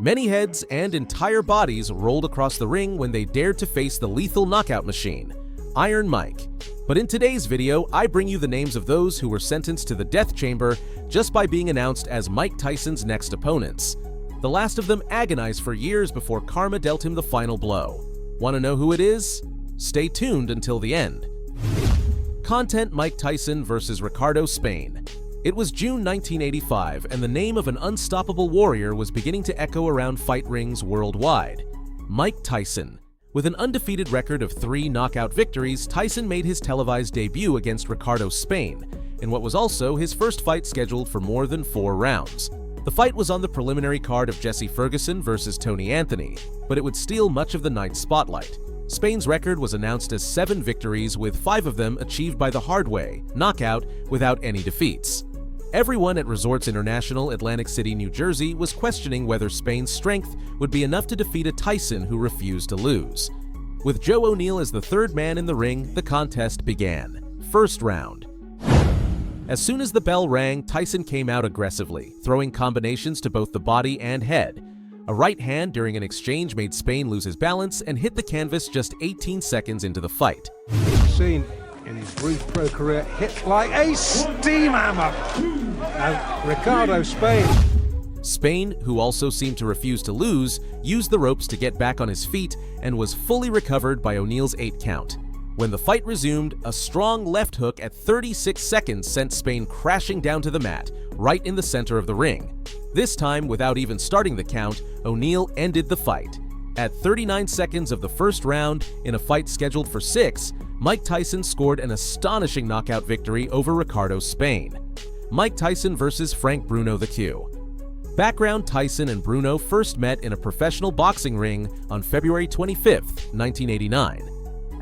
Many heads and entire bodies rolled across the ring when they dared to face the lethal knockout machine, Iron Mike. But in today's video, I bring you the names of those who were sentenced to the death chamber just by being announced as Mike Tyson's next opponents. The last of them agonized for years before karma dealt him the final blow. Want to know who it is? Stay tuned until the end. Content: Mike Tyson versus Ricardo Spain. It was June 1985, and the name of an unstoppable warrior was beginning to echo around fight rings worldwide. Mike Tyson. With an undefeated record of 3 knockout victories, Tyson made his televised debut against Ricardo Spain, in what was also his first fight scheduled for more than 4 rounds. The fight was on the preliminary card of Jesse Ferguson versus Tony Anthony, but it would steal much of the night's spotlight. Spain's record was announced as 7 victories, with 5 of them achieved by the hard way, knockout, without any defeats. Everyone at Resorts International, Atlantic City, New Jersey was questioning whether Spain's strength would be enough to defeat a Tyson who refused to lose. With Joe O'Neill as the third man in the ring, the contest began. First round. As soon as the bell rang, Tyson came out aggressively, throwing combinations to both the body and head. A right hand during an exchange made Spain lose his balance and hit the canvas just 18 seconds into the fight. Seen in his brief pro career hit like a steam hammer. Now, Ricardo Spain. Spain, who also seemed to refuse to lose, used the ropes to get back on his feet and was fully recovered by O'Neill's 8 count. When the fight resumed, a strong left hook at 36 seconds sent Spain crashing down to the mat, right in the center of the ring. This time, without even starting the count, O'Neill ended the fight. At 39 seconds of the first round, in a fight scheduled for 6, Mike Tyson scored an astonishing knockout victory over Ricardo Spain. Mike Tyson versus Frank Bruno the Q. Background: Tyson and Bruno first met in a professional boxing ring on February 25, 1989.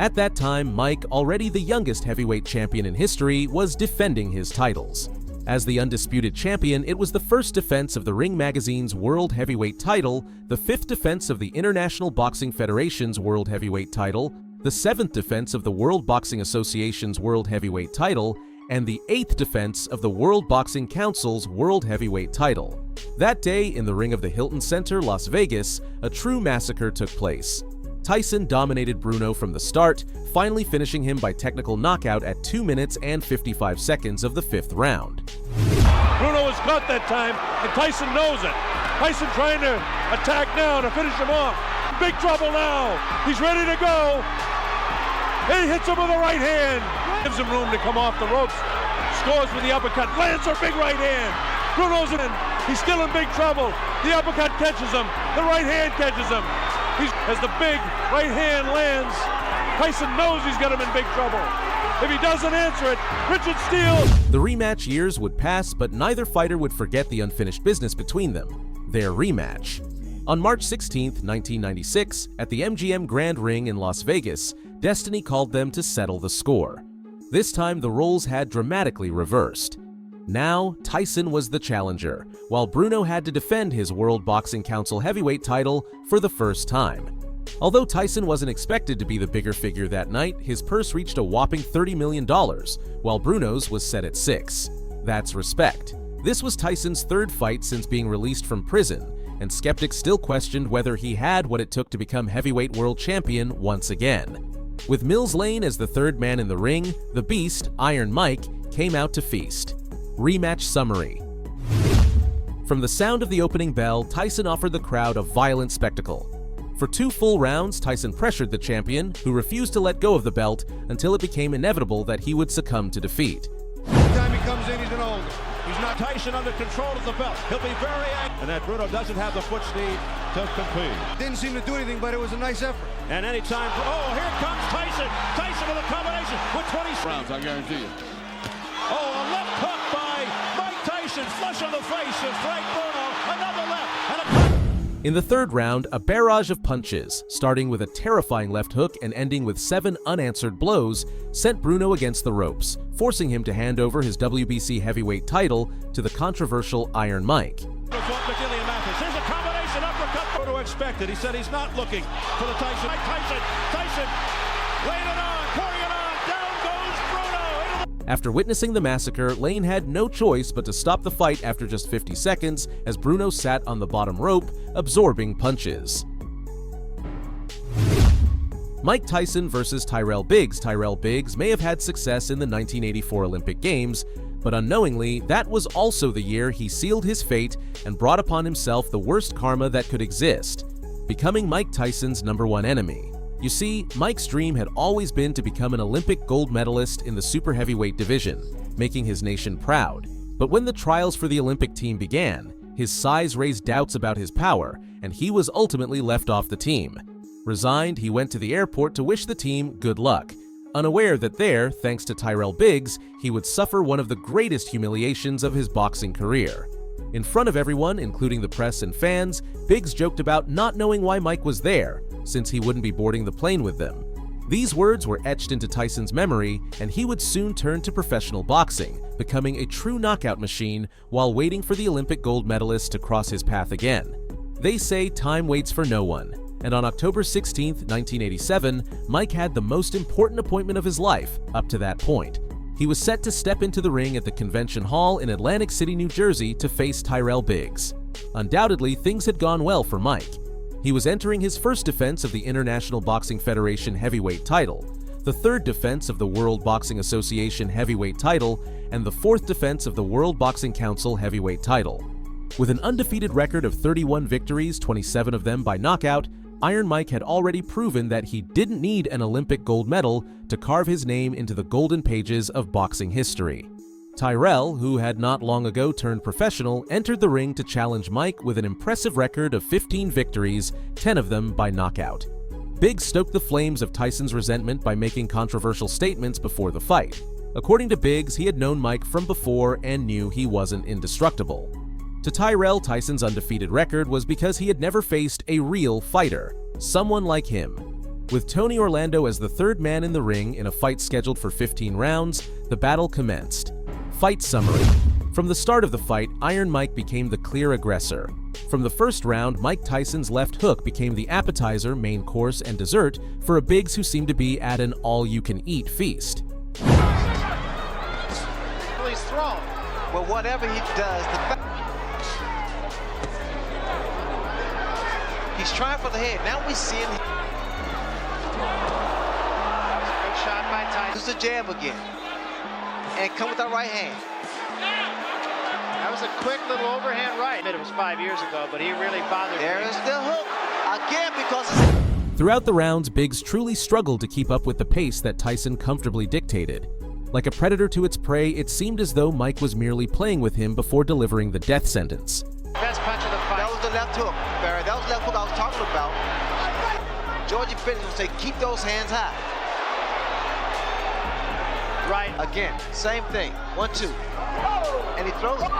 At that time, Mike, already the youngest heavyweight champion in history, was defending his titles. As the undisputed champion, it was the first defense of the Ring Magazine's World Heavyweight title, the 5th defense of the International Boxing Federation's World Heavyweight title, the 7th defense of the World Boxing Association's World Heavyweight title, and the 8th defense of the World Boxing Council's World Heavyweight title. That day, in the ring of the Hilton Center, Las Vegas, a true massacre took place. Tyson dominated Bruno from the start, finally finishing him by technical knockout at 2 minutes and 55 seconds of the 5th round. Bruno was caught that time, and Tyson knows it. Tyson trying to attack now to finish him off. Big trouble now. He's ready to go. He hits him with a right hand. Gives him room to come off the ropes. Scores with the uppercut. Lands a big right hand. Bruno's in. He's still in big trouble. The uppercut catches him. The right hand catches him. As the big right hand lands, Tyson knows he's got him in big trouble. If he doesn't answer it, Richard Steele. The rematch years would pass, but neither fighter would forget the unfinished business between them, their rematch. On March 16, 1996, at the MGM Grand Ring in Las Vegas, destiny called them to settle the score. This time, the roles had dramatically reversed. Now, Tyson was the challenger, while Bruno had to defend his World Boxing Council heavyweight title for the first time. Although Tyson wasn't expected to be the bigger figure that night, his purse reached a whopping $30 million, while Bruno's was set at $6. That's respect. This was Tyson's 3rd fight since being released from prison, and skeptics still questioned whether he had what it took to become heavyweight world champion once again. With Mills Lane as the 3rd man in the ring, the Beast, Iron Mike, came out to feast. Rematch summary. From the sound of the opening bell, Tyson offered the crowd a violent spectacle. For 2 full rounds, Tyson pressured the champion, who refused to let go of the belt until it became inevitable that he would succumb to defeat. Every time he comes in, he's an older. He's not Tyson under control of the belt. He'll be very angry. And that Bruno doesn't have the foot speed to compete. Didn't seem to do anything, but it was a nice effort. And anytime, oh, here comes Tyson. Tyson with a combination with 20 rounds, I guarantee you. Oh, a left hook by Mike Tyson, flush on the face of Frank Bruno. Another left and a... In the 3rd round, a barrage of punches, starting with a terrifying left hook and ending with 7 unanswered blows, sent Bruno against the ropes, forcing him to hand over his WBC heavyweight title to the controversial Iron Mike. Here's a combination uppercut. Bruno expected. He said he's not looking for the Tyson. Tyson, laying it on, pouring it on. Down goes Bruno. After witnessing the massacre, Lane had no choice but to stop the fight after just 50 seconds as Bruno sat on the bottom rope, absorbing punches. Mike Tyson versus Tyrell Biggs. Tyrell Biggs may have had success in the 1984 Olympic Games, but unknowingly, that was also the year he sealed his fate and brought upon himself the worst karma that could exist, becoming Mike Tyson's #1 enemy. You see, Mike's dream had always been to become an Olympic gold medalist in the super heavyweight division, making his nation proud. But when the trials for the Olympic team began, his size raised doubts about his power, and he was ultimately left off the team. Resigned, he went to the airport to wish the team good luck, unaware that there, thanks to Tyrell Biggs, he would suffer one of the greatest humiliations of his boxing career. In front of everyone, including the press and fans, Biggs joked about not knowing why Mike was there, since he wouldn't be boarding the plane with them. These words were etched into Tyson's memory, and he would soon turn to professional boxing, becoming a true knockout machine while waiting for the Olympic gold medalist to cross his path again. They say time waits for no one, and on October 16, 1987, Mike had the most important appointment of his life up to that point. He was set to step into the ring at the Convention Hall in Atlantic City, New Jersey to face Tyrell Biggs. Undoubtedly, things had gone well for Mike. He was entering his first defense of the International Boxing Federation heavyweight title, the third defense of the World Boxing Association heavyweight title, and the fourth defense of the World Boxing Council heavyweight title. With an undefeated record of 31 victories, 27 of them by knockout, Iron Mike had already proven that he didn't need an Olympic gold medal to carve his name into the golden pages of boxing history. Tyrell, who had not long ago turned professional, entered the ring to challenge Mike with an impressive record of 15 victories, 10 of them by knockout. Biggs stoked the flames of Tyson's resentment by making controversial statements before the fight. According to Biggs, he had known Mike from before and knew he wasn't indestructible. To Tyrell, Tyson's undefeated record was because he had never faced a real fighter, someone like him. With Tony Orlando as the third man in the ring in a fight scheduled for 15 rounds, the battle commenced. Fight summary. From the start of the fight, Iron Mike became the clear aggressor. From the first round, Mike Tyson's left hook became the appetizer, main course, and dessert for a Biggs who seemed to be at an all-you-can-eat feast. He's thrown. Well, whatever he does, he's trying for the head. Now we see him. Good shot by Tyson. This is a jab again. And come with that right hand. That was a quick little overhand right. It was 5 years ago, but he really bothered me. There is the hook again because Throughout the rounds, Biggs truly struggled to keep up with the pace that Tyson comfortably dictated. Like a predator to its prey, it seemed as though Mike was merely playing with him before delivering the death sentence. Best punch of the fight. That was the left hook, Barry. That was the left hook I was talking about. Georgie Fitness would say, keep those hands high. Right. Again, same thing. 1, 2. And he throws it.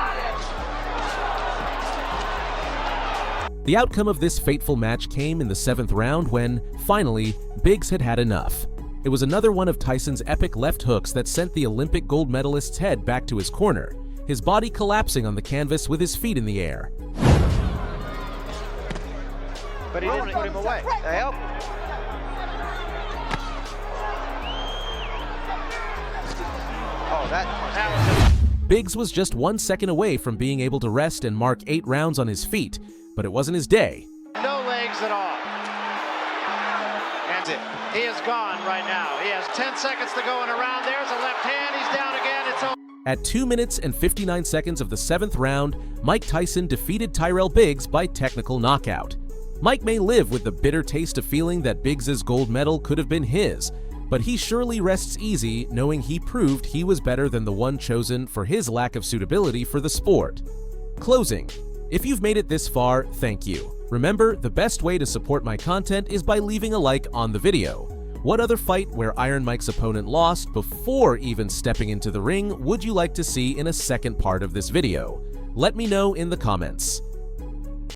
The outcome of this fateful match came in the 7th round when, finally, Biggs had had enough. It was another one of Tyson's epic left hooks that sent the Olympic gold medalist's head back to his corner, his body collapsing on the canvas with his feet in the air. But he didn't put him away. Help. Oh, that was Biggs was just 1 second away from being able to rest and mark 8 rounds on his feet, but it wasn't his day. no legs at all. That's it. He is gone right now. He has 10 seconds to go in a round. There's a left hand. He's down again. It's over. At 2 minutes and 59 seconds of the 7th round, Mike Tyson defeated Tyrell Biggs by technical knockout. Mike may live with the bitter taste of feeling that Biggs's gold medal could have been his, but he surely rests easy knowing he proved he was better than the one chosen for his lack of suitability for the sport. Closing. If you've made it this far, thank you. Remember, the best way to support my content is by leaving a like on the video. What other fight where Iron Mike's opponent lost before even stepping into the ring would you like to see in a second part of this video? Let me know in the comments.